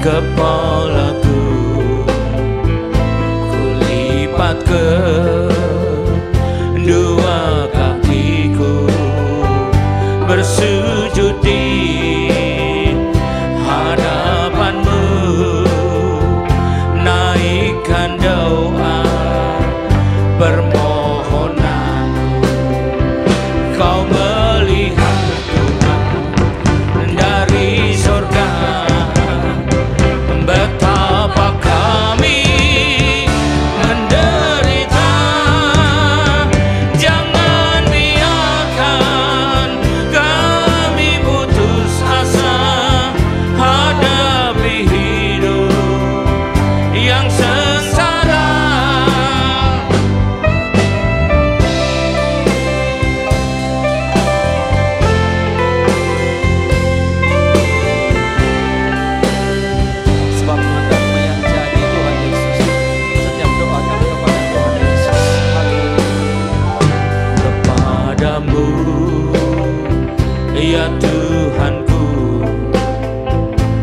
kepalaku, kulipat kedua kakiku, bersujud di hadapanmu, naikkan doa permohonanku. Kau melihat Tuhan dari surga, betapa kami menderita. Jangan biarkan kami putus asa hadapi hidup yang sengsara. Sebab hendak yang jadi Tuhan Yesus, setiap doa kami kepada Tuhan Yesus. Haleluya. Kepadamu, ya Tuhanku,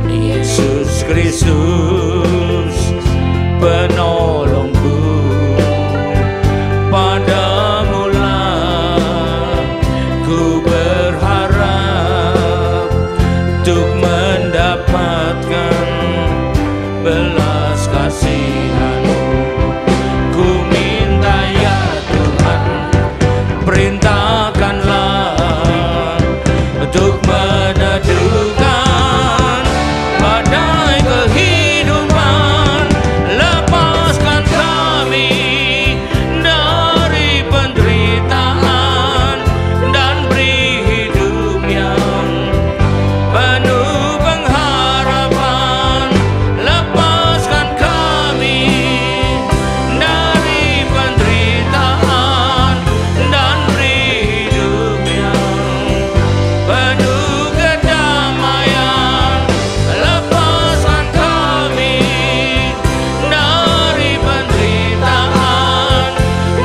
Yesus Kristus penolongku, padamulah ku berharap untuk mendapatkan belas kasihan-Mu. Ku minta ya Tuhan, perintahkanlah untuk meneduhkan badai kehidupan. Lepaskan kami dari penderitaan dan beri hidup yang penuh pengharapan. Lepaskan kami dari penderitaan dan beri hidup yang penuh kedamaian. Lepaskan kami dari penderitaan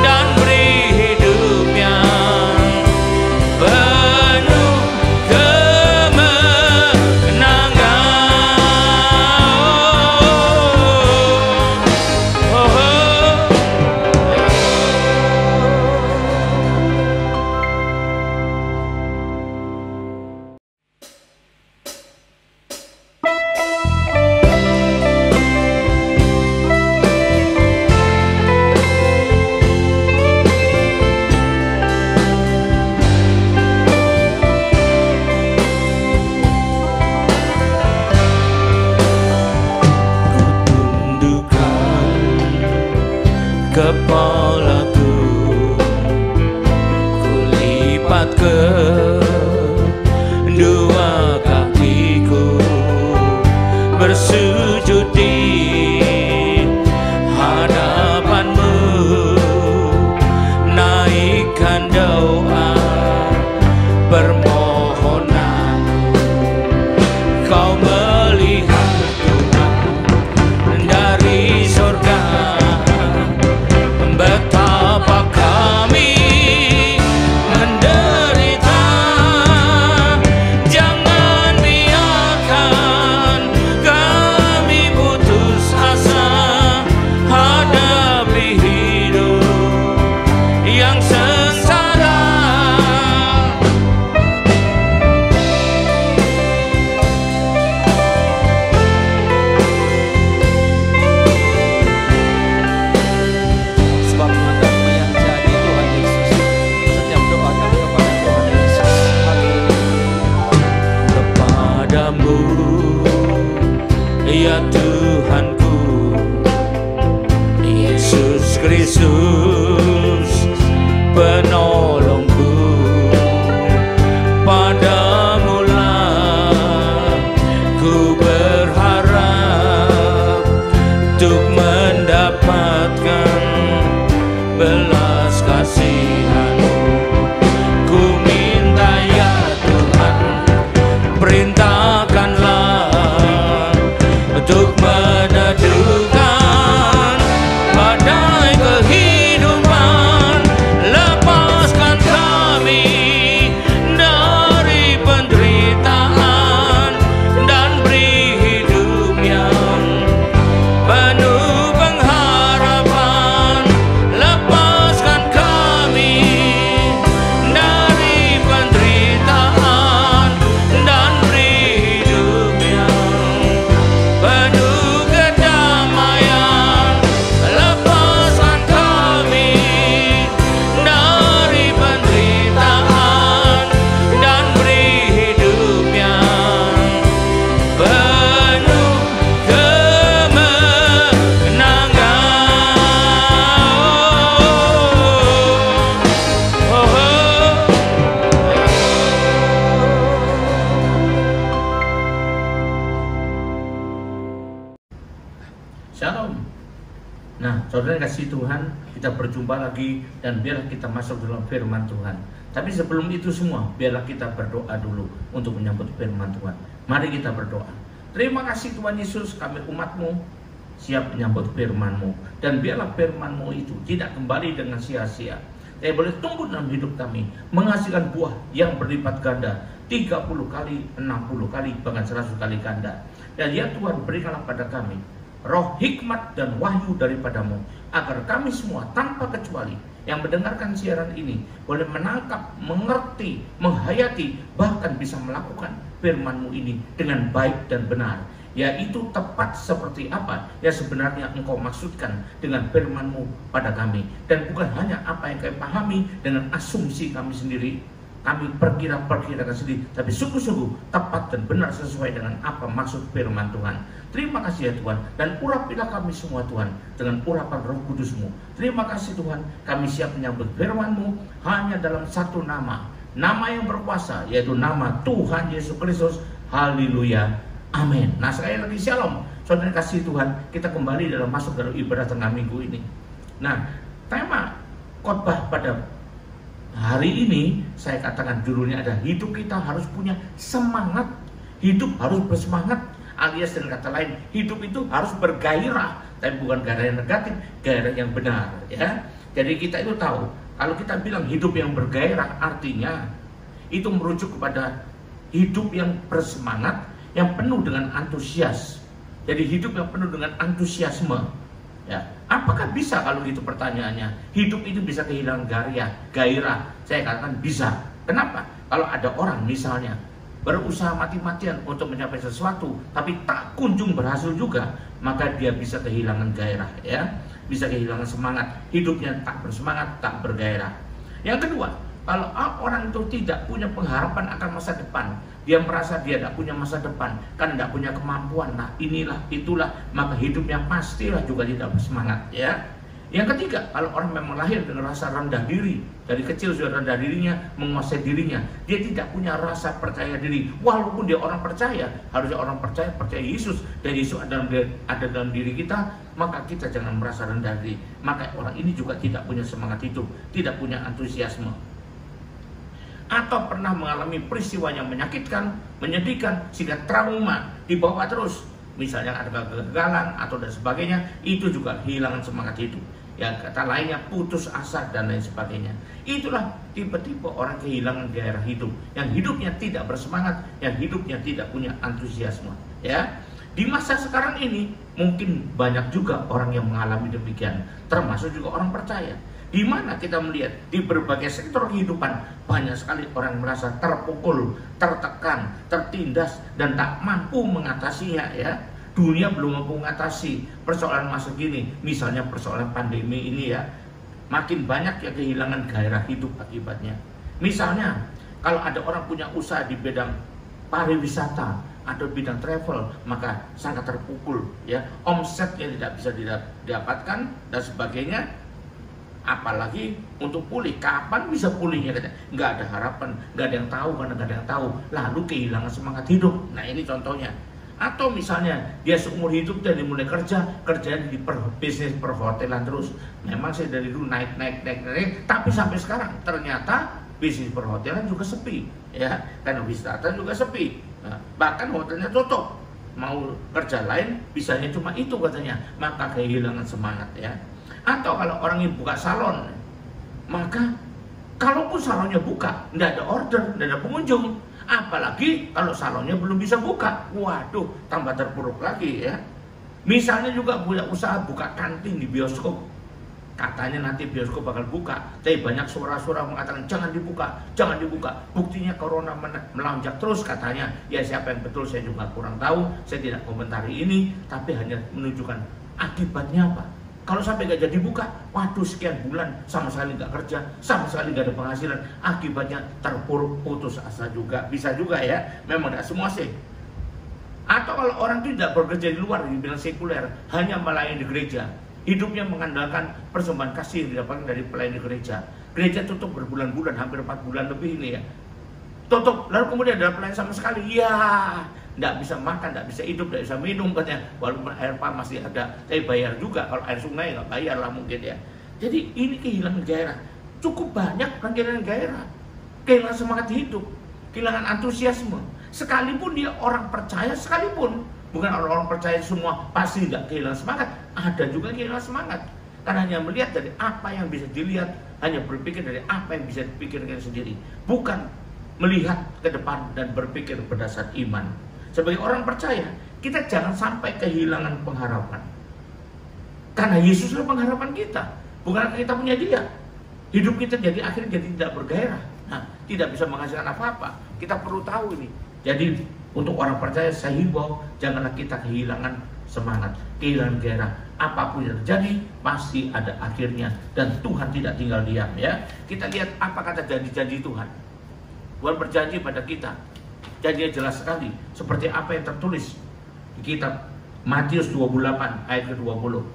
dan beri hidup yang penuh tundukkan kepalaku, kulipat kedua kakiku, bersujud di hadapanmu, naikkan doa permohonanku. Kau melihat Tuhan dari surga, betapa kami menderita. Jangan biarkan kami putus asa hadapi hidup yang sengsara. Sebab hendak yang jadi Tuhan Yesus, setiap doa kami kepada Tuhan Yesus. Haleluya. Kepadamu, ya Tuhanku, Yesus Kristus penolongku, padamulah ku berharap untuk mendapatkan belas kasihan-Mu. Ku minta ya Tuhan, perintahkanlah untuk meneduhkan badai kehidupan. Lepas Saudara kasih Tuhan, kita berjumpa lagi dan biarlah kita masuk dalam firman Tuhan. Tapi sebelum itu semua, biarlah kita berdoa dulu untuk menyambut firman Tuhan. Mari kita berdoa. Terima kasih Tuhan Yesus, kami umat-Mu siap menyambut firman-Mu. Dan biarlah firman-Mu itu tidak kembali dengan sia-sia. Tapi boleh tumbuh dalam hidup kami, menghasilkan buah yang berlipat ganda, 30 kali, 60 kali, bahkan 100 kali ganda. Dan ya Tuhan, berikanlah pada kami roh hikmat dan wahyu daripadamu, agar kami semua tanpa kecuali yang mendengarkan siaran ini boleh menangkap, mengerti, menghayati, bahkan bisa melakukan firman-Mu ini dengan baik dan benar, yaitu tepat seperti apa yang sebenarnya Engkau maksudkan dengan firman-Mu pada kami, dan bukan hanya apa yang kami pahami dengan asumsi kami sendiri, kami perkirakan sendiri, tapi sungguh-sungguh tepat dan benar sesuai dengan apa maksud firman Tuhan. Terima kasih ya Tuhan, dan urapilah kami semua Tuhan dengan urapan Roh Kudus-Mu. Terima kasih Tuhan, kami siap menyambut firman-Mu hanya dalam satu nama yang berkuasa, yaitu nama Tuhan Yesus Kristus. Haleluya, amin. Nah, sekali lagi shalom, saudara kasih Tuhan, kita kembali masuk dalam ibadah tengah minggu ini. Nah, tema khotbah pada hari ini saya katakan judulnya ada hidup kita harus punya semangat, hidup harus bersemangat, alias dengan kata lain hidup itu harus bergairah, tapi bukan gairah yang negatif, gairah yang benar ya. Jadi kita itu tahu kalau kita bilang hidup yang bergairah artinya itu merujuk kepada hidup yang bersemangat, yang penuh dengan antusias. Jadi hidup yang penuh dengan antusiasme. Ya, apakah bisa kalau gitu pertanyaannya? Hidup itu bisa kehilangan gairah? Saya katakan bisa. Kenapa? Kalau ada orang misalnya berusaha mati-matian untuk mencapai sesuatu, tapi tak kunjung berhasil juga, maka dia bisa kehilangan gairah, ya, bisa kehilangan semangat. Hidupnya tak bersemangat, tak bergairah. Yang kedua, kalau orang itu tidak punya pengharapan akan masa depan, dia merasa dia tidak punya masa depan, kan tidak punya kemampuan, nah inilah, itulah, maka hidupnya pastilah juga tidak bersemangat, ya. Yang ketiga, kalau orang memang lahir dengan rasa rendah diri, dari kecil sudah rendah dirinya, menguasai dirinya, dia tidak punya rasa percaya diri, walaupun dia orang percaya, harusnya orang percaya Yesus, dan Yesus ada dalam diri kita, maka kita jangan merasa rendah diri. Maka orang ini juga tidak punya semangat hidup, tidak punya antusiasme, atau pernah mengalami peristiwa yang menyakitkan, menyedihkan, sehingga trauma dibawa terus, misalnya ada kegagalan atau dan sebagainya, itu juga kehilangan semangat hidup. Yang kata lainnya putus asa dan lain sebagainya. Itulah tipe-tipe orang kehilangan gairah hidup, yang hidupnya tidak bersemangat, yang hidupnya tidak punya antusiasme. Ya, di masa sekarang ini mungkin banyak juga orang yang mengalami demikian, termasuk juga orang percaya. Di mana kita melihat di berbagai sektor kehidupan banyak sekali orang merasa terpukul, tertekan, tertindas dan tak mampu mengatasinya, ya. Dunia belum mampu mengatasi persoalan masa kini, misalnya persoalan pandemi ini, ya. Makin banyak yang kehilangan gairah hidup akibatnya. Misalnya kalau ada orang punya usaha di bidang pariwisata atau bidang travel, maka sangat terpukul, ya. Omset yang tidak bisa didapatkan dan sebagainya. Apalagi untuk pulih, kapan bisa pulihnya? Nggak ada harapan, nggak ada yang tahu, karena nggak ada yang tahu, lalu kehilangan semangat hidup. Nah, ini contohnya. Atau misalnya dia seumur hidup dari mulai kerjanya di bisnis perhotelan terus, memang saya dari dulu naik, tapi sampai sekarang ternyata bisnis perhotelan juga sepi, ya, karena wisata juga sepi. Nah, bahkan hotelnya tutup, mau kerja lain bisanya cuma itu katanya, maka kehilangan semangat, ya. Atau kalau orang yang buka salon, maka kalaupun salonnya buka, tidak ada order, tidak ada pengunjung, apalagi kalau salonnya belum bisa buka, waduh, tambah terpuruk lagi, ya. Misalnya juga punya usaha buka kantin di bioskop, katanya nanti bioskop bakal buka, tapi banyak suara-suara mengatakan jangan dibuka, buktinya corona melonjak terus katanya. Ya, siapa yang betul saya juga kurang tahu, saya tidak komentari ini, tapi hanya menunjukkan akibatnya apa. Kalau sampai gak jadi buka, waduh, sekian bulan sama sekali gak kerja, sama sekali gak ada penghasilan, akibatnya terpuruk, putus asa juga, bisa juga, ya. Memang gak semua sih. Atau kalau orang itu tidak bekerja di luar, di bidang sekuler, hanya melayani di gereja, hidupnya mengandalkan persembahan kasih yang didapatkan dari pelayan di gereja. Gereja tutup berbulan-bulan, hampir 4 bulan lebih ini, ya. Tutup, lalu kemudian ada pelayan sama sekali, ya, nggak bisa makan, nggak bisa hidup, nggak bisa minum katanya. Walaupun air pump masih ada, tapi bayar juga. Kalau air sungai nggak bayar lah mungkin ya. Jadi ini kehilangan gairah. Cukup banyak orang kehilangan gairah, kehilangan semangat hidup, kehilangan antusiasme. Sekalipun dia orang percaya, sekalipun bukan orang-orang percaya semua pasti nggak kehilangan semangat. Ada juga kehilangan semangat karena hanya melihat dari apa yang bisa dilihat, hanya berpikir dari apa yang bisa dipikirkan sendiri, bukan melihat ke depan dan berpikir berdasar iman. Sebagai orang percaya, kita jangan sampai kehilangan pengharapan. Karena Yesuslah pengharapan kita, bukan kita punya Dia. Hidup kita jadi akhirnya jadi tidak bergairah. Nah, tidak bisa menghasilkan apa-apa. Kita perlu tahu ini. Jadi untuk orang percaya saya himbau, janganlah kita kehilangan semangat, kehilangan gairah. Apapun yang terjadi pasti ada akhirnya dan Tuhan tidak tinggal diam ya. Kita lihat apa kata janji-janji Tuhan. Tuhan berjanji pada kita. Janjinya jelas sekali seperti apa yang tertulis di kitab Matius 28 ayat ke-20.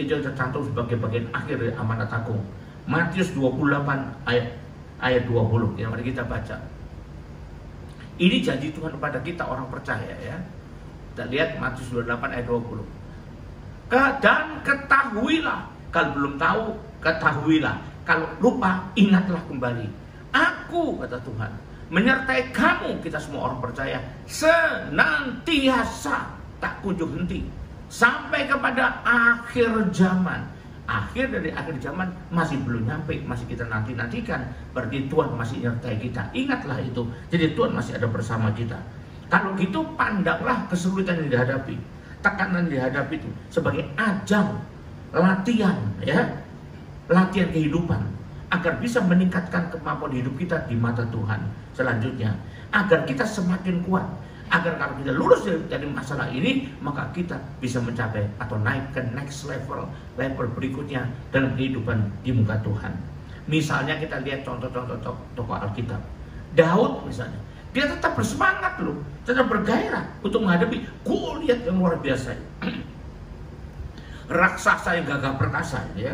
Itu tercantum sebagai bagian akhir dari amanat agung. Matius 28 ayat 20. Ya, mari kita baca. Ini janji Tuhan kepada kita orang percaya ya. Kita lihat Matius 28 ayat 20. Dan ketahuilah, kalau belum tahu ketahuilah, kalau lupa ingatlah kembali. Aku, kata Tuhan, menyertai kamu, kita semua orang percaya, senantiasa, tak kunjung henti, sampai kepada akhir zaman. Akhir dari akhir zaman masih belum nyampe, masih kita nantikan. Berarti Tuhan masih menyertai kita. Ingatlah itu. Jadi Tuhan masih ada bersama kita. Kalau gitu pandanglah kesulitan yang dihadapi, tekanan yang dihadapi itu sebagai ajang latihan ya, latihan kehidupan agar bisa meningkatkan kemampuan hidup kita di mata Tuhan. Selanjutnya, agar kita semakin kuat, agar kalau kita lulus dari masalah ini, maka kita bisa mencapai atau naik ke next level berikutnya dalam kehidupan di muka Tuhan. Misalnya kita lihat contoh-contoh tokoh Alkitab. Daud misalnya, dia tetap bersemangat loh, tetap bergairah untuk menghadapi Goliat yang luar biasa. Raksasa yang gagah perkasa ya.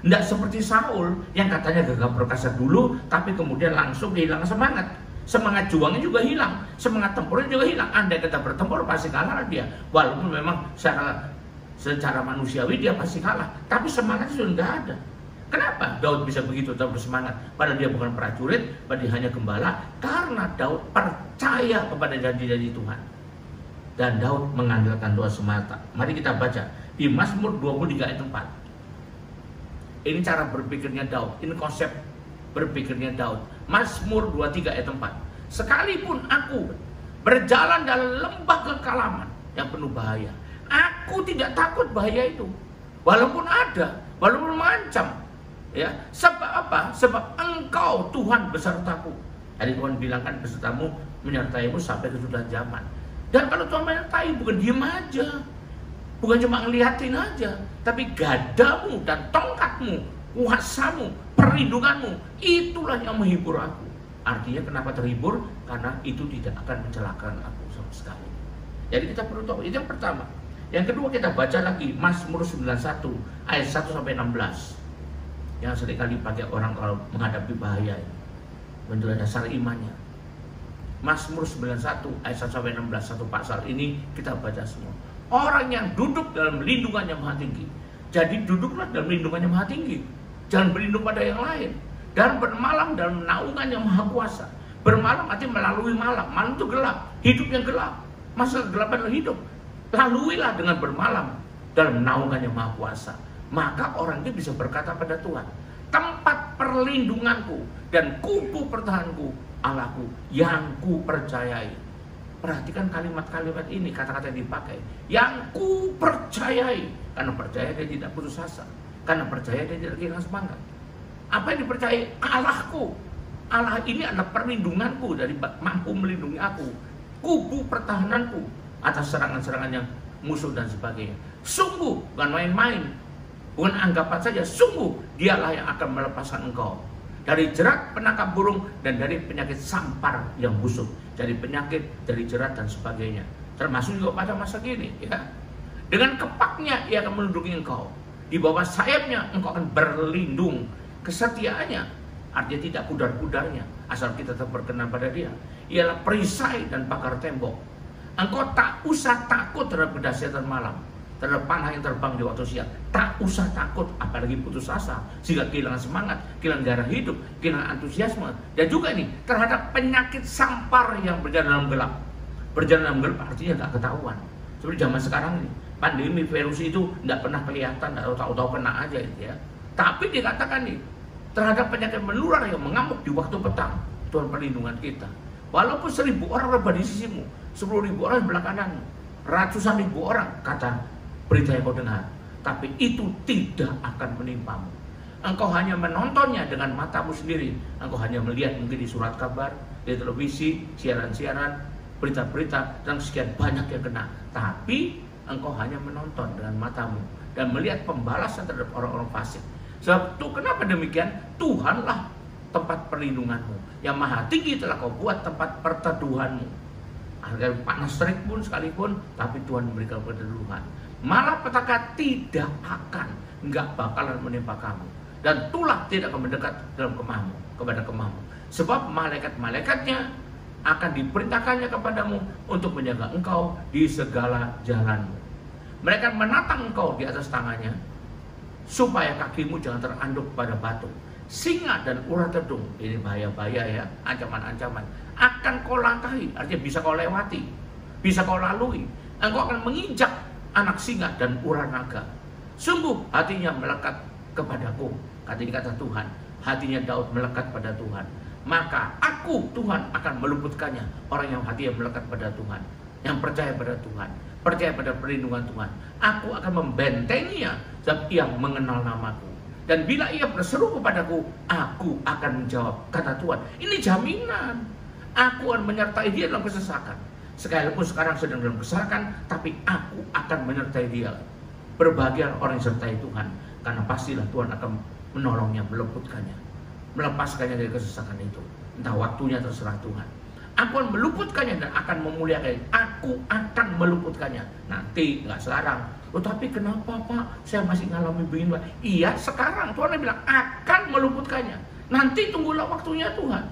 Tidak seperti Saul yang katanya gagah perkasa dulu, tapi kemudian langsung kehilangan semangat. Semangat juangnya juga hilang, semangat tempurnya juga hilang. Andai kita bertempur pasti kalah dia. Walaupun memang secara manusiawi dia pasti kalah, tapi semangatnya sudah tidak ada. Kenapa Daud bisa begitu tetap bersemangat? Padahal dia bukan prajurit, padahal dia hanya gembala. Karena Daud percaya kepada janji-janji Tuhan. Dan Daud mengandalkan doa semata. Mari kita baca di Mazmur 23 ayat 4. Ini cara berpikirnya Daud, ini konsep berpikirnya Daud. Mazmur 23 ayat 4. Sekalipun aku berjalan dalam lembah kekalaman yang penuh bahaya, aku tidak takut bahaya itu. Walaupun ada, walaupun mengancam. Ya, sebab apa? Sebab Engkau Tuhan besertaku. Jadi Tuhan bilang kan besertamu, menyertaimu sampai kesudahan zaman. Dan kalau Tuhan menyertai bukan diem aja, bukan cuma ngeliatin aja, tapi gadamu dan tongkatmu, kuasamu, perlindunganmu, itulah yang menghibur aku. Artinya kenapa terhibur? Karena itu tidak akan mencelakakan aku sama sekali. Jadi kita perlu tahu, itu yang pertama. Yang kedua kita baca lagi Mazmur 91 ayat 1 sampai 16. Yang seringkali dipakai orang kalau menghadapi bahaya, menurut dasar imannya. Mazmur 91 ayat 1 sampai 16, satu pasal ini kita baca semua. Orang yang duduk dalam lindungan yang maha tinggi. Jadi duduklah dalam lindungan yang maha tinggi. Jangan berlindung pada yang lain. Dan bermalam dalam naungan yang maha kuasa. Bermalam artinya melalui malam. Malam itu gelap, hidup yang gelap. Masa kegelapan adalah hidup. Laluilah dengan bermalam dalam naungan yang maha kuasa. Maka orang itu bisa berkata pada Tuhan, tempat perlindunganku dan kubu pertahananku, Allahku yang ku percayai. Perhatikan kalimat-kalimat ini, kata-kata yang dipakai. Yang ku percayai. Karena percaya dia tidak putus asa. Karena percaya dia tidak kehilangan semangat. Apa yang dipercayai? Allahku. Allah ini adalah perlindunganku, dari mampu melindungi aku. Kubu pertahananku atas serangan-serangan yang musuh dan sebagainya. Sungguh, bukan main-main. Bukan anggapan saja, sungguh dialah yang akan melepaskan engkau dari jerat penangkap burung dan dari penyakit sampar yang busuk, dari penyakit, dari jerat dan sebagainya. Termasuk juga pada masa kini ya. Dengan kepaknya ia akan melindungi engkau. Di bawah sayapnya engkau akan berlindung. Kesetiaannya artinya tidak pudar-pudarnya, asal kita tetap berkenan pada dia. Ialah perisai dan pagar tembok. Engkau tak usah takut terhadap kedahsyatan malam, terhadap panah yang terbang di waktu siang. Tak usah takut, apalagi putus asa, sehingga kehilangan semangat, kehilangan gairah hidup, kehilangan antusiasme. Dan juga ini terhadap penyakit sampar yang berjalan dalam gelap. Berjalan dalam gelap artinya nggak ketahuan. Seperti zaman sekarang ini, pandemi virus itu nggak pernah kelihatan, nggak tahu-tahu kena aja gitu ya. Tapi dikatakan nih, terhadap penyakit menular yang mengamuk di waktu petang, Tuhan perlindungan kita. Walaupun 1000 orang rebah di sisimu, 10.000 orang di belakangmu, ratusan ribu orang, kata berita yang kau dengar, tapi itu tidak akan menimpamu. Engkau hanya menontonnya dengan matamu sendiri. Engkau hanya melihat mungkin di surat kabar, di televisi, siaran-siaran, berita-berita, dan sekian banyak yang kena. Tapi engkau hanya menonton dengan matamu dan melihat pembalasan terhadap orang-orang fasik. Sebab itu kenapa demikian? Tuhanlah tempat perlindunganmu. Yang maha tinggi telah kau buat tempat perteduhanmu. Agar panas terik pun sekalipun, tapi Tuhan memberikan perteduhan. Malapetaka tidak akan, nggak bakalan menimpa kamu. Dan tulah tidak akan mendekat dalam kemahmu, kepada kemahmu. Sebab malaikat-malaikatnya akan diperintahkannya kepadamu untuk menjaga engkau di segala jalanmu. Mereka menatang engkau di atas tangannya, supaya kakimu jangan teranduk pada batu. Singa dan ular tedung, ini bahaya-bahaya ya, ancaman-ancaman, akan kau langkahi, artinya bisa kau lewati, bisa kau lalui. Engkau akan menginjak anak singa dan ular naga. Sungguh hatinya melekat kepadaku, kata Tuhan. Hatinya Daud melekat pada Tuhan. Maka aku, Tuhan, akan meluputkannya. Orang yang hatinya melekat pada Tuhan, yang percaya pada Tuhan, percaya pada perlindungan Tuhan. Aku akan membentenginya sebab ia mengenal namaku. Dan bila ia berseru kepadaku, aku akan menjawab, kata Tuhan. Ini jaminan. Aku akan menyertai dia dalam kesesakan. Sekalipun sekarang sedang dalam kesesakan, tapi aku akan menyertai dia. Berbahagia orang yang sertai Tuhan, karena pastilah Tuhan akan menolongnya, meluputkannya, melepaskannya dari kesesakan itu. Entah waktunya terserah Tuhan. Aku akan meluputkannya dan akan memuliakannya. Aku akan meluputkannya. Nanti, nggak sekarang. Oh, tapi kenapa Pak? Saya masih ngalami begini Pak. Iya, sekarang Tuhan bilang akan meluputkannya. Nanti tunggulah waktunya Tuhan.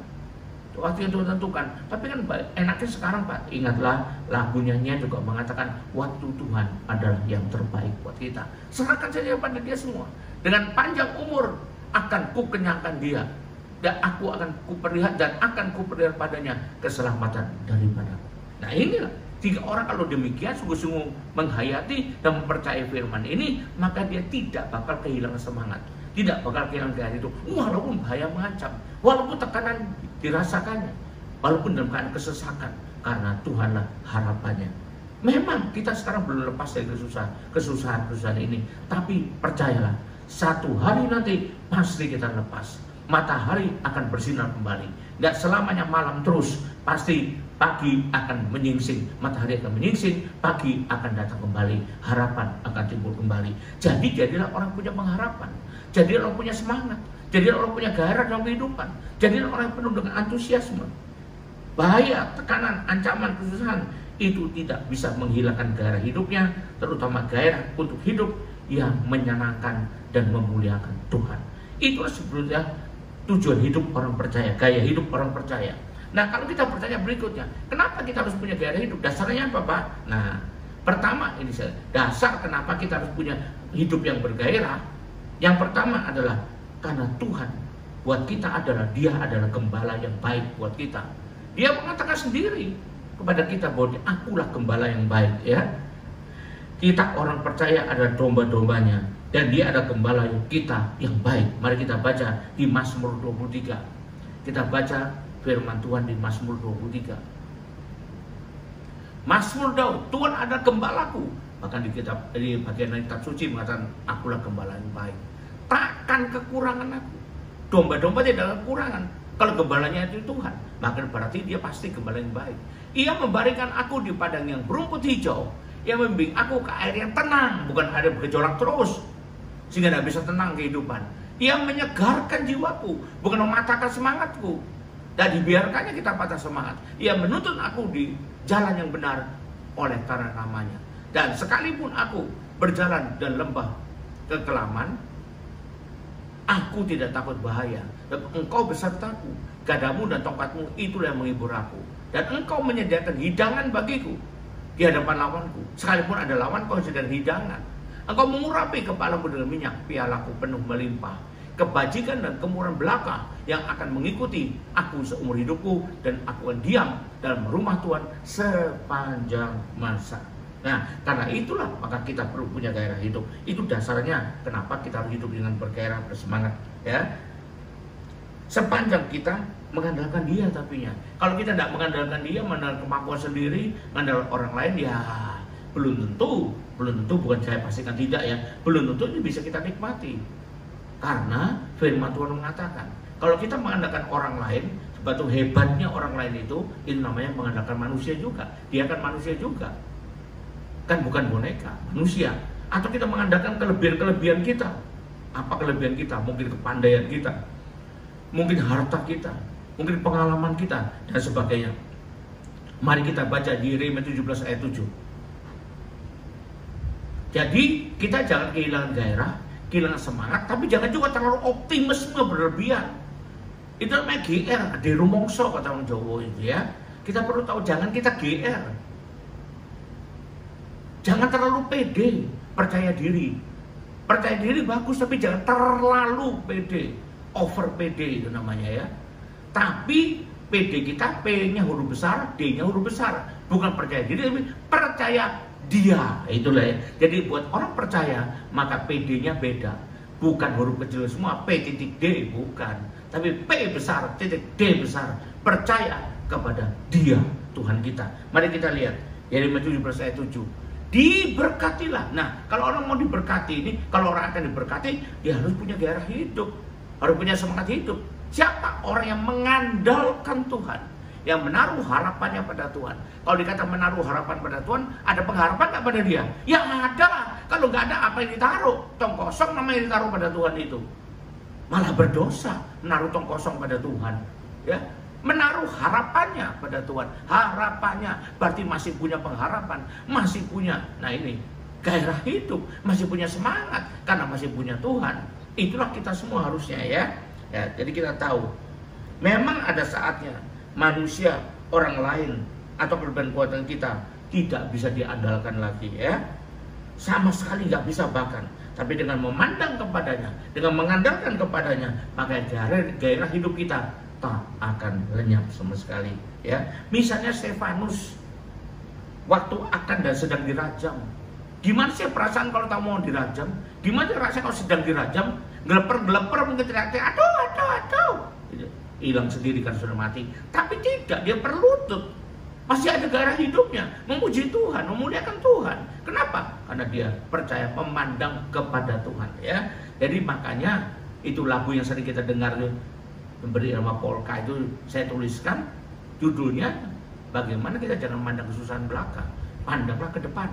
Waktu yang Tuhan tentukan. Tapi kan enaknya sekarang Pak. Ingatlah lagu nyanyian juga mengatakan waktu Tuhan adalah yang terbaik buat kita. Serahkan saja pada dia semua. Dengan panjang umur akan kukenyangkan dia. Dan aku akan kuperihat dan akan kuperihat padanya keselamatan daripada. Nah inilah 3 orang kalau demikian sungguh-sungguh menghayati dan mempercayai firman ini, maka dia tidak bakal kehilangan semangat, tidak bakal kehilangan gairah itu, walaupun bahaya mengancam, walaupun tekanan dirasakannya, walaupun dalam keadaan kesesakan, karena Tuhanlah harapannya. Memang kita sekarang belum lepas dari kesusahan ini, tapi percayalah, satu hari nanti pasti kita lepas. Matahari akan bersinar kembali. Tidak selamanya malam terus. Pasti pagi akan menyingsing. Matahari akan menyingsing, pagi akan datang kembali. Harapan akan timbul kembali. Jadi jadilah orang punya pengharapan. Jadilah orang punya semangat. Jadilah orang punya gairah dalam kehidupan. Jadilah orang yang penuh dengan antusiasme. Bahaya, tekanan, ancaman, kesusahan itu tidak bisa menghilangkan gairah hidupnya, terutama gairah untuk hidup yang menyenangkan dan memuliakan Tuhan. Itulah sebetulnya tujuan hidup orang percaya, gaya hidup orang percaya. Nah, kalau kita bertanya berikutnya, kenapa kita harus punya gaya hidup? Dasarnya apa, Pak? Nah, pertama ini dasar kenapa kita harus punya hidup yang bergairah. Yang pertama adalah karena Tuhan buat kita adalah Dia adalah gembala yang baik buat kita. Dia mengatakan sendiri kepada kita bahwa akulah gembala yang baik, ya. Kita orang percaya adalah domba-dombanya. Dan dia ada gembala kita yang baik. Mari kita baca di Mazmur 23. Kita baca firman Tuhan di Mazmur 23. Mazmur Daud, Tuhan ada gembalaku. Bahkan di bagian kitab suci mengatakan, akulah gembala yang baik. Takkan kekurangan aku. Domba-domba tidak ada kekurangan. Kalau gembalanya itu Tuhan, maka berarti dia pasti gembala yang baik. Ia membaringkan aku di padang yang berumput hijau. Ia membimbing aku ke air yang tenang, bukan air bergejolak terus, sehingga tidak bisa tenang kehidupan. Ia menyegarkan jiwaku, bukan mematahkan semangatku. Dan dibiarkannya kita patah semangat. Ia menuntun aku di jalan yang benar oleh karena namanya. Dan sekalipun aku berjalan dan lembah kekelaman, aku tidak takut bahaya. Dan engkau besertaku, gadamu dan tongkatmu itulah yang menghibur aku. Dan engkau menyediakan hidangan bagiku di hadapan lawanku. Sekalipun ada lawan, kau sedang hidangan. Engkau mengurapi kepalaku dengan minyak, pialaku penuh melimpah. Kebajikan dan kemurahan belaka yang akan mengikuti aku seumur hidupku, dan aku akan diam dalam rumah Tuhan sepanjang masa. Nah, karena itulah maka kita perlu punya gairah hidup. Itu dasarnya kenapa kita harus hidup dengan bergairah, bersemangat, ya. Sepanjang kita mengandalkan Dia tapinya. Kalau kita tidak mengandalkan Dia, mengandalkan kemampuan sendiri, mengandalkan orang lain, ya belum tentu, bukan saya pastikan tidak ya, belum tentu ini bisa kita nikmati. Karena firman Tuhan mengatakan, kalau kita mengandalkan orang lain, sebetulnya hebatnya orang lain itu namanya mengandalkan manusia juga. Dia kan manusia juga, kan bukan boneka, manusia. Atau kita mengandalkan kelebihan-kelebihan kita. Apa kelebihan kita? Mungkin kepandaian kita, mungkin harta kita, mungkin pengalaman kita, dan sebagainya. Mari kita baca di Yeremia 17 ayat 7. Jadi kita jangan kehilangan gairah, kehilangan semangat, tapi jangan juga terlalu optimisme berlebihan. Itu namanya GR, di rumongso kata orang Jawa itu ya. Kita perlu tahu, jangan kita GR. Jangan terlalu pede, percaya diri. Percaya diri bagus, tapi jangan terlalu pede. Over pede itu namanya ya. Tapi pede kita, P-nya huruf besar, D-nya huruf besar. Bukan percaya diri, tapi percaya Dia. Itulah ya. Jadi buat orang percaya, maka PD-nya beda. Bukan huruf kecil semua, P titik D, bukan. Tapi P besar, titik D besar. Percaya kepada Dia, Tuhan kita. Mari kita lihat Yeremia 17 ayat 7. Diberkatilah. Nah, kalau orang mau diberkati ini, kalau orang akan diberkati, dia harus punya gairah hidup, harus punya semangat hidup. Siapa? Orang yang mengandalkan Tuhan, yang menaruh harapannya pada Tuhan. Kalau dikata menaruh harapan pada Tuhan, ada pengharapan nggak pada Dia? Ya ada lah. Kalau nggak ada, apa yang ditaruh? Tong kosong namanya ditaruh pada Tuhan itu. Malah berdosa menaruh tong kosong pada Tuhan. Ya, menaruh harapannya pada Tuhan. Harapannya berarti masih punya pengharapan, masih punya. Nah ini gairah hidup, masih punya semangat karena masih punya Tuhan. Itulah kita semua harusnya ya. Ya, jadi kita tahu memang ada saatnya manusia, orang lain, atau kelebihan kekuatan kita tidak bisa diandalkan lagi ya. Sama sekali nggak bisa bahkan. Tapi dengan memandang kepadanya, dengan mengandalkan kepadanya, maka gairah hidup kita tak akan lenyap sama sekali ya. Misalnya Stefanus waktu akan dan sedang dirajam. Gimana sih perasaan kalau tahu mau dirajam? Gimana rasanya kalau sedang dirajam? Geleper mungkin teriak-teriak, aduh. Hilang sendiri kan sudah mati. Tapi tidak, dia berlutut. Masih ada gairah hidupnya, memuji Tuhan, memuliakan Tuhan. Kenapa? Karena dia percaya, memandang kepada Tuhan ya. Jadi makanya itu lagu yang sering kita dengar memberi nama polka itu saya tuliskan judulnya, bagaimana kita jangan memandang kesusahan belaka, pandanglah ke depan,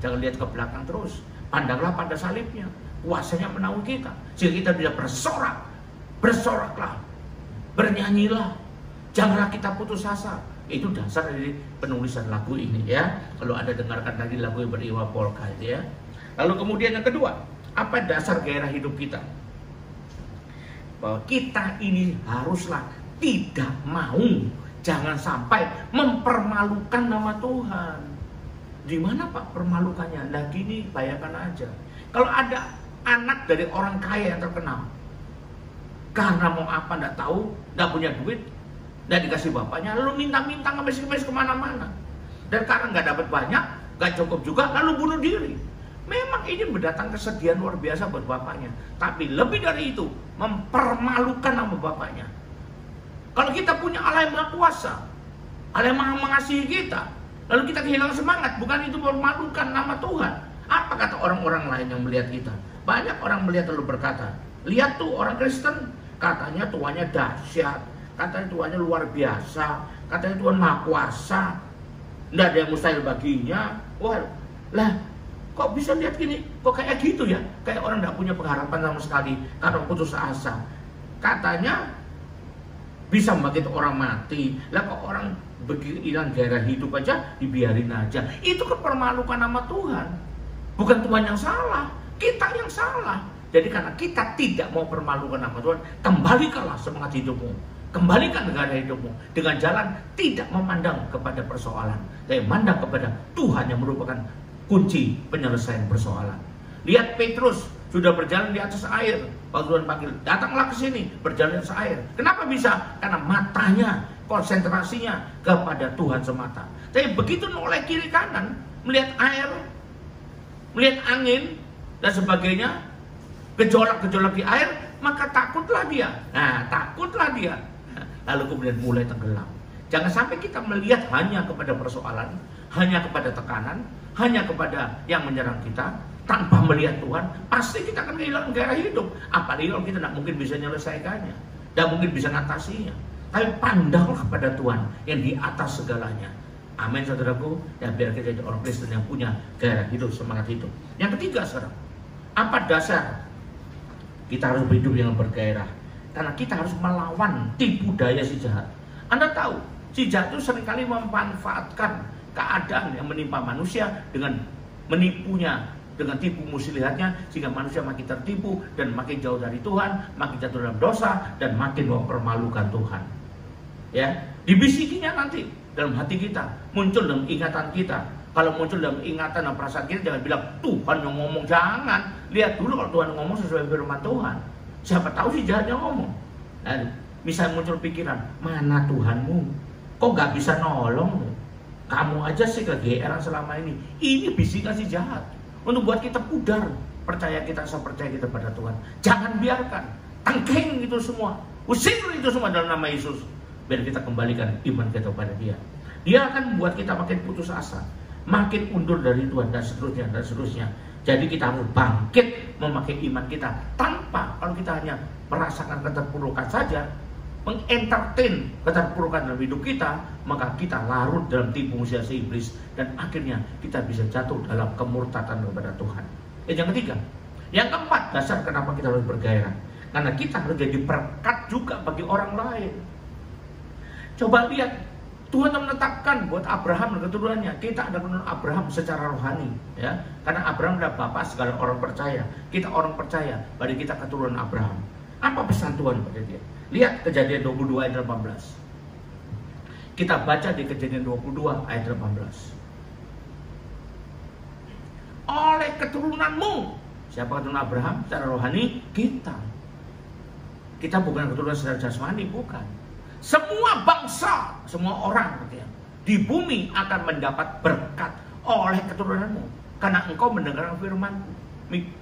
jangan lihat ke belakang terus. Pandanglah pada salibnya, kuasanya menaungi kita sehingga kita bisa bersoraklah, bernyanyilah, janganlah kita putus asa. Itu dasar dari penulisan lagu ini ya. Kalau Anda dengarkan tadi lagu yang beriwa polka itu ya. Lalu kemudian yang kedua, apa dasar gairah hidup kita? Bahwa kita ini haruslah tidak mau, jangan sampai mempermalukan nama Tuhan. Di mana Pak permalukannya? Nah gini, bayangkan aja. Kalau ada anak dari orang kaya yang terkenal, karena mau apa nggak tahu, nggak punya duit, nggak dikasih bapaknya, lalu minta-minta ngemis-ngemis kemana-mana. Dan karena nggak dapat banyak, nggak cukup juga, lalu bunuh diri. Memang ini mendatangkan kesedihan luar biasa buat bapaknya. Tapi lebih dari itu, mempermalukan nama bapaknya. Kalau kita punya Allah yang Maha Kuasa, Allah yang Maha Mengasihi kita, lalu kita kehilangan semangat, bukan itu mempermalukan nama Tuhan. Apa kata orang-orang lain yang melihat kita? Banyak orang melihat lalu berkata, lihat tuh orang Kristen, katanya Tuhannya dahsyat, katanya Tuhannya luar biasa, katanya Tuhan Maha Kuasa, nggak ada yang mustahil baginya. Wah, lah kok bisa lihat gini? Kok kayak gitu ya? Kayak orang nggak punya pengharapan sama sekali karena putus asa. Katanya bisa membangkit orang mati. Lah kok orang hilang gairah hidup aja dibiarin aja. Itu kepermalukan nama Tuhan. Bukan Tuhan yang salah, kita yang salah. Jadi karena kita tidak mau permalukan nama Tuhan, kembalikanlah semangat hidupmu. Kembalikan gairah hidupmu dengan jalan tidak memandang kepada persoalan, tapi memandang kepada Tuhan yang merupakan kunci penyelesaian persoalan. Lihat Petrus sudah berjalan di atas air. Waktu Tuhan panggil, datanglah ke sini, berjalan di atas air. Kenapa bisa? Karena matanya, konsentrasinya kepada Tuhan semata. Tapi begitu noleh kiri kanan, melihat air, melihat angin dan sebagainya, gejolak-gejolak di air, maka takutlah dia. Nah, takutlah dia. Lalu kemudian mulai tenggelam. Jangan sampai kita melihat hanya kepada persoalan, hanya kepada tekanan, hanya kepada yang menyerang kita, tanpa melihat Tuhan. Pasti kita akan kehilangan gairah hidup. Apalagi kalau kita tidak mungkin bisa menyelesaikannya, tidak mungkin bisa mengatasinya. Tapi pandanglah kepada Tuhan yang di atas segalanya. Amin, saudaraku. Ya, biar kita jadi orang Kristen yang punya gairah hidup, semangat hidup. Yang ketiga sekarang, apa dasar kita harus hidup yang bergairah? Karena kita harus melawan tipu daya si jahat. Anda tahu, si jahat itu seringkali memanfaatkan keadaan yang menimpa manusia dengan menipunya, dengan tipu muslihatnya, sehingga manusia makin tertipu dan makin jauh dari Tuhan, makin jatuh dalam dosa dan makin mempermalukan Tuhan. Ya, dibisikinya nanti dalam hati kita, muncul dalam ingatan kita. Kalau muncul dalam ingatan dan perasaan kita, jangan bilang Tuhan yang ngomong, jangan. Lihat dulu kalau Tuhan ngomong sesuai firman Tuhan. Siapa tahu si jahatnya ngomong. Lalu misalnya muncul pikiran, mana Tuhanmu? Kok gak bisa nolong? Kamu aja sih kegeeran selama ini. Ini bisikan si jahat untuk buat kita pudar percaya kita pada Tuhan. Jangan biarkan, tangkeng itu semua, usir itu semua dalam nama Yesus, biar kita kembalikan iman kita kepada Dia. Dia akan membuat kita makin putus asa, makin undur dari Tuhan, dan seterusnya dan seterusnya. Jadi kita harus bangkit memakai iman kita, tanpa, kalau kita hanya merasakan keterpurukan saja, mengentertain keterpurukan dalam hidup kita, maka kita larut dalam tipu muslihat iblis, dan akhirnya kita bisa jatuh dalam kemurtatan kepada Tuhan. Yang ketiga, yang keempat, dasar kenapa kita harus bergairah, karena kita harus jadi berkat juga bagi orang lain. Coba lihat, Tuhan menetapkan buat Abraham dan keturunannya. Kita ada keturunan Abraham secara rohani, ya, karena Abraham adalah bapak segala orang percaya. Kita orang percaya, berarti kita keturunan Abraham. Apa pesan Tuhan pada dia? Lihat Kejadian 22 ayat 18. Kita baca di Kejadian 22 ayat 18. Oleh keturunanmu, siapa keturunan Abraham? Secara rohani kita. Kita bukan keturunan secara jasmani, bukan. Semua bangsa, semua orang di bumi akan mendapat berkat oleh keturunanmu, karena engkau mendengarkan firman-Ku,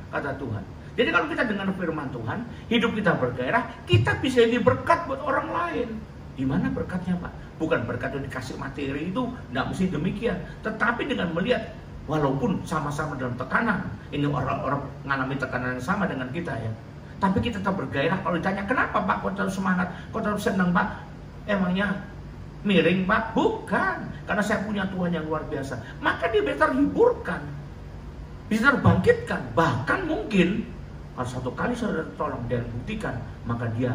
kata Tuhan. Jadi kalau kita dengar firman Tuhan, hidup kita bergairah, kita bisa jadi berkat buat orang lain. Di mana berkatnya, Pak? Bukan berkat yang dikasih materi itu, tidak mesti demikian. Tetapi dengan melihat, walaupun sama-sama dalam tekanan, ini orang-orang mengalami tekanan yang sama dengan kita, ya. Tapi kita tetap bergairah. Kalau ditanya, kenapa Pak? Kok terlalu semangat? Kok terlalu senang, Pak? Emangnya miring, Pak? Bukan. Karena saya punya Tuhan yang luar biasa. Maka dia bisa terhiburkan, bisa terbangkitkan. Bahkan mungkin kalau satu kali saudara tolong dan buktikan, maka dia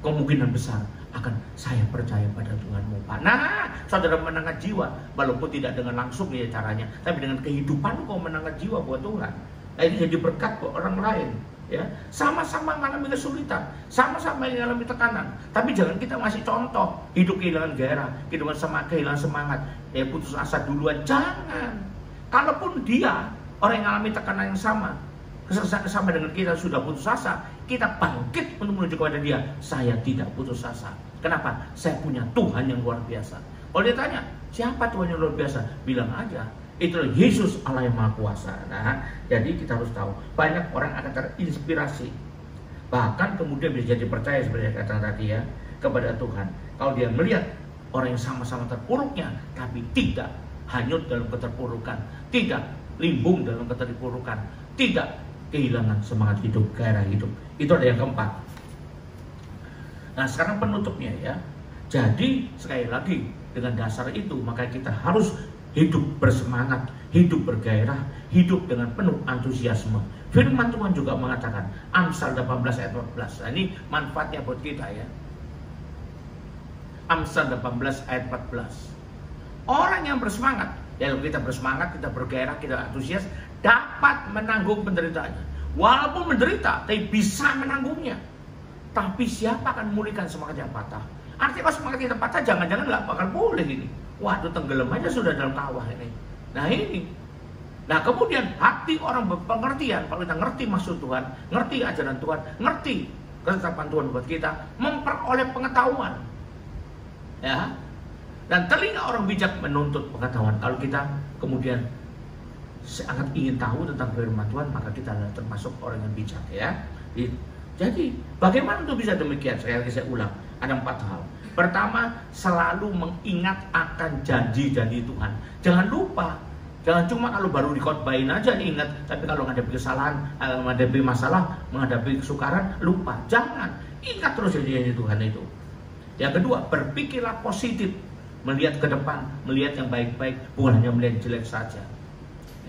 kemungkinan besar akan, saya percaya pada Tuhanmu, Pak. Nah, saudara menangkan jiwa, walaupun tidak dengan langsung ya caranya, tapi dengan kehidupan kau menangkan jiwa buat Tuhan. Nah, ini jadi berkat buat orang lain. Ya, sama-sama mengalami kesulitan, sama-sama mengalami tekanan, tapi jangan kita ngasih contoh hidup kehilangan gairah, kehilangan semangat, putus asa duluan. Jangan. Kalaupun dia orang yang mengalami tekanan yang sama dengan kita, sudah putus asa, kita bangkit untuk menuju kepada dia. Saya tidak putus asa. Kenapa? Saya punya Tuhan yang luar biasa. Kalau dia tanya, siapa Tuhan yang luar biasa? Bilang aja, itulah Yesus Allah yang Maha Kuasa. Nah, jadi kita harus tahu, banyak orang akan terinspirasi, bahkan kemudian bisa jadi percaya seperti yang kata tadi, ya, kepada Tuhan. Kalau dia melihat orang yang sama-sama terpuruknya, tapi tidak hanyut dalam keterpurukan, tidak limbung dalam keterpurukan, tidak kehilangan semangat hidup, gairah hidup. Itu ada yang keempat. Nah, sekarang penutupnya, ya. Jadi sekali lagi, dengan dasar itu maka kita harus hidup bersemangat, hidup bergairah, hidup dengan penuh antusiasme. Firman Tuhan juga mengatakan, Amsal 18 ayat 14. Nah, ini manfaatnya buat kita, ya. Amsal 18 ayat 14. Orang yang bersemangat, ya, kalau kita bersemangat, kita bergairah, kita antusias, dapat menanggung penderitaannya. Walaupun menderita, tapi bisa menanggungnya. Tapi siapa akan memulihkan semangat yang patah? Artinya kalau semangat kita patah, jangan-jangan nggak bakal boleh ini. Waduh, tenggelam aja sudah dalam kawah ini. Nah ini. Nah kemudian hati orang berpengertian, kalau kita ngerti maksud Tuhan, ngerti ajaran Tuhan, ngerti ketetapan Tuhan buat kita, memperoleh pengetahuan. Ya. Dan telinga orang bijak menuntut pengetahuan. Kalau kita kemudian sangat ingin tahu tentang firman Tuhan, maka kita adalah termasuk orang yang bijak, ya. Jadi bagaimana untuk bisa demikian? Saya ulang, ada 4 hal. Pertama, selalu mengingat akan janji-janji Tuhan. Jangan lupa, jangan cuma kalau baru dikhotbahin aja ingat, tapi kalau menghadapi kesalahan, menghadapi masalah, menghadapi kesukaran, lupa. Jangan, ingat terus janji Tuhan itu. Yang kedua, berpikirlah positif, melihat ke depan, melihat yang baik-baik, bukan hanya melihat jelek saja.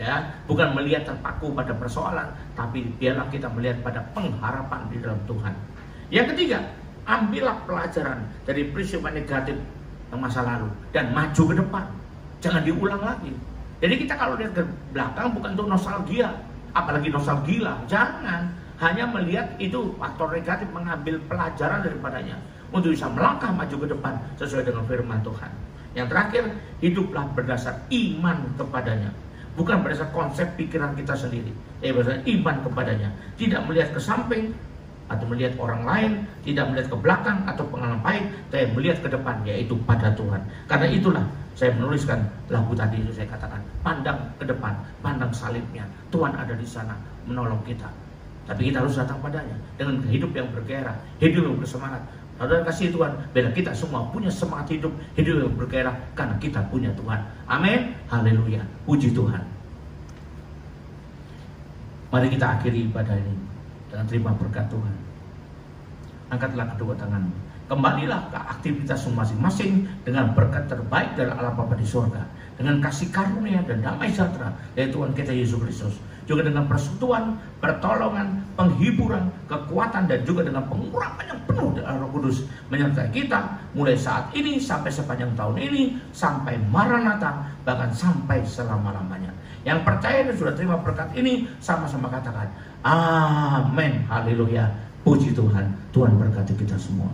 Ya, bukan melihat terpaku pada persoalan, tapi biarlah kita melihat pada pengharapan di dalam Tuhan. Yang ketiga, ambillah pelajaran dari peristiwa negatif yang masa lalu dan maju ke depan. Jangan diulang lagi. Jadi kita kalau lihat ke belakang bukan untuk nostalgia, apalagi nostalgia, jangan. Hanya melihat itu faktor negatif, mengambil pelajaran daripadanya untuk bisa melangkah maju ke depan sesuai dengan firman Tuhan. Yang terakhir, hiduplah berdasar iman kepadanya. Bukan berdasar konsep pikiran kita sendiri, berdasar iman kepadanya. Tidak melihat ke samping atau melihat orang lain, tidak melihat ke belakang atau pengalaman pahit, tapi melihat ke depan, yaitu pada Tuhan. Karena itulah saya menuliskan lagu tadi itu, saya katakan, pandang ke depan, pandang salibnya. Tuhan ada di sana menolong kita. Tapi kita harus datang padanya dengan hidup yang bergairah, hidup yang bersemangat. Saudara kasih Tuhan, biar kita semua punya semangat hidup, hidup yang bergairah karena kita punya Tuhan. Amin. Haleluya. Puji Tuhan. Mari kita akhiri ibadah ini dengan terima berkat Tuhan. Angkatlah kedua tanganmu. Kembalilah ke aktivitas masing-masing dengan berkat terbaik dari Allah Bapa di surga, dengan kasih karunia dan damai sejahtera dari Tuhan kita Yesus Kristus, juga dengan persekutuan, pertolongan, penghiburan, kekuatan, dan juga dengan pengurapan yang penuh dari Roh Kudus menyertai kita mulai saat ini sampai sepanjang tahun ini, sampai Maranatha, bahkan sampai selama-lamanya. Yang percaya dan sudah terima berkat ini, sama-sama katakan amin. Haleluya. Puji Tuhan. Tuhan berkati kita semua.